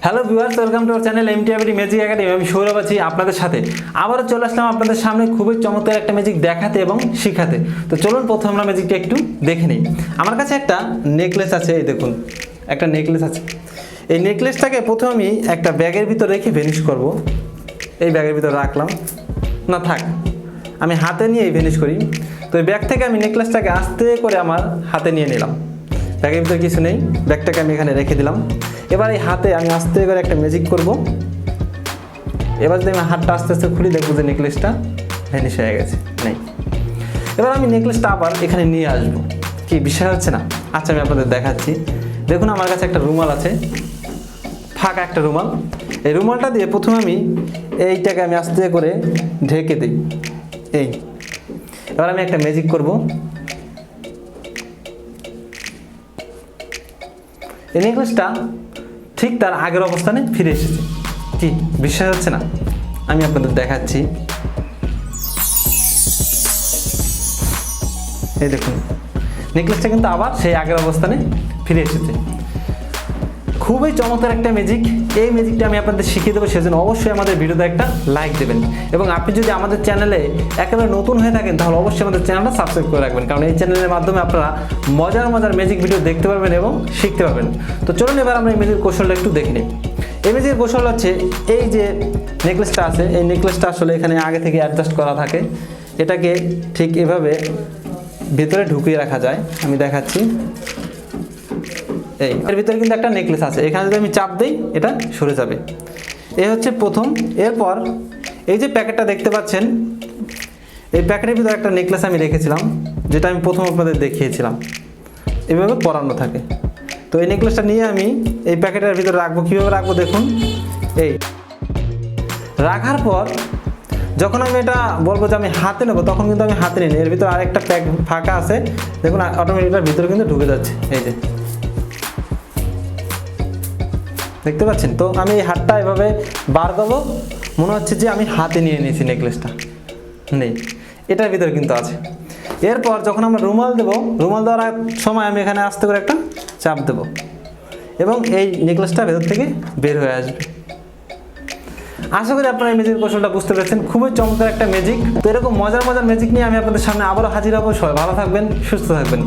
Hello viewers, welcome to our channel MTR magic academy. আমি সৌরভ আছি আপনাদের সাথে। আবারও চলে আসলাম আপনাদের সামনে খুবই চমৎকার একটা ম্যাজিক দেখাতে এবং শেখাতে। তো চলুন প্রথমে আমরা ম্যাজিকটা একটু দেখে নিই। আমার কাছে একটা নেকলেস আছে, এই দেখুন একটা নেকলেস আছে। এই নেকলেসটাকে প্রথমে আমি একটা ব্যাগের ভিতর রেখে ভ্যানিশ করব। এই ব্যাগের ভিতর রাখলাম, না থাক, আমি হাতে নিয়ে ভ্যানিশ করি। তো এই ব্যাগ থেকে আমি নেকলেসটাকে আস্তে করে আমার হাতে নিয়ে নিলাম। ব্যাগের ভিতরে কিছু নেই, ব্যাগটাকে আমি এখানে রেখে দিলাম। এবার এই হাতে আমি আস্তে করে একটা ম্যাজিক করব। এবার যদি আমি হাতটা আস্তে আস্তে খুলি, দেখবো যে নেকলেসটা ভ্যানিশ হয়ে গেছে, নেই। এবার আমি নেকলেসটা আবার এখানে নিয়ে আসবো। কি বিশ্বাস হচ্ছে না? আচ্ছা, আমি আপনাদের দেখাচ্ছি। দেখুন আমার কাছে একটা রুমাল আছে, ফাঁকা একটা রুমাল। এই রুমালটা দিয়ে প্রথমে আমি এইটাকে আমি আস্তে করে ঢেকে দিই। এই এবার আমি একটা ম্যাজিক করব। এই নেকলেসটা ঠিক তার আগের অবস্থানে ফিরে এসেছে। কি বিশ্বাস হচ্ছে না? আমি আপনাদের দেখাচ্ছি। এই দেখুন নেকলেসটা কিন্তু আবার সেই আগের অবস্থানে ফিরে এসেছে। খুবই চমৎকার একটা ম্যাজিক। এই ম্যাজিকটা আমি আপনাদের শিখিয়ে দেবো, সেজন্য অবশ্যই আমাদের ভিডিওতে একটা লাইক দেবেন। এবং আপনি যদি আমাদের চ্যানেলে একেবারে নতুন হয়ে থাকেন, তাহলে অবশ্যই আমাদের চ্যানেলটা সাবস্ক্রাইব করে রাখবেন, কারণ এই চ্যানেলের মাধ্যমে আপনারা মজার মজার ম্যাজিক ভিডিও দেখতে পারবেন এবং শিখতে পারবেন। তো চলুন এবার আমরা এই ম্যাজিক কৌশলটা একটু দেখে নিই। এই ম্যাজিকের কৌশল হচ্ছে, এই যে নেকলেসটা আছে, এই নেকলেসটা আসলে এখানে আগে থেকে অ্যাডজাস্ট করা থাকে। এটাকে ঠিক এভাবে ভিতরে ঢুকিয়ে রাখা যায়। আমি দেখাচ্ছি। এই এর ভিতরে কিন্তু একটা নেকলেস আছে, এখানে যদি আমি চাপ দিই এটা সরে যাবে। এই হচ্ছে প্রথম। এরপর এই যে প্যাকেটটা দেখতে পাচ্ছেন, এই প্যাকেটের ভিতরে একটা নেকলেস আমি রেখেছিলাম, যেটা আমি প্রথম আপনাদের দেখিয়েছিলাম। এভাবে পরানো থাকে। তো এই নেকলেসটা নিয়ে আমি এই প্যাকেটের ভিতরে রাখবো। কীভাবে রাখবো দেখুন। এই রাখার পর যখন আমি এটা বলবো যে আমি হাতে নেবো, তখন কিন্তু আমি হাতে নিই। এর ভিতরে আরেকটা প্যাক ফাঁকা আছে, দেখুন অটোমেটিক এটার ভিতরে কিন্তু ঢুকে যাচ্ছে। এই যে দেখতে পাচ্ছেন। তো আমি এই হাতটা এভাবে বার করবো, মনে হচ্ছে যে আমি হাতে নিয়ে নিয়েছি নেকলেসটা, নেই, এটার ভিতরে কিন্তু আছে। এরপর যখন আমরা রুমাল দেবো, রুমাল দেওয়ার সময় আমি এখানে আস্তে করে একটা চাপ দেবো এবং এই নেকলেসটা ভেতর থেকে বের হয়ে আসবে। আশা করি আপনারা এই ম্যাজিক কৌশলটা বুঝতে পেরেছেন। খুবই চমৎকার একটা ম্যাজিক। তো এরকম মজার মজার ম্যাজিক নিয়ে আমি আপনাদের সামনে আবারও হাজির হবো। সবাই ভালো থাকবেন, সুস্থ থাকবেন।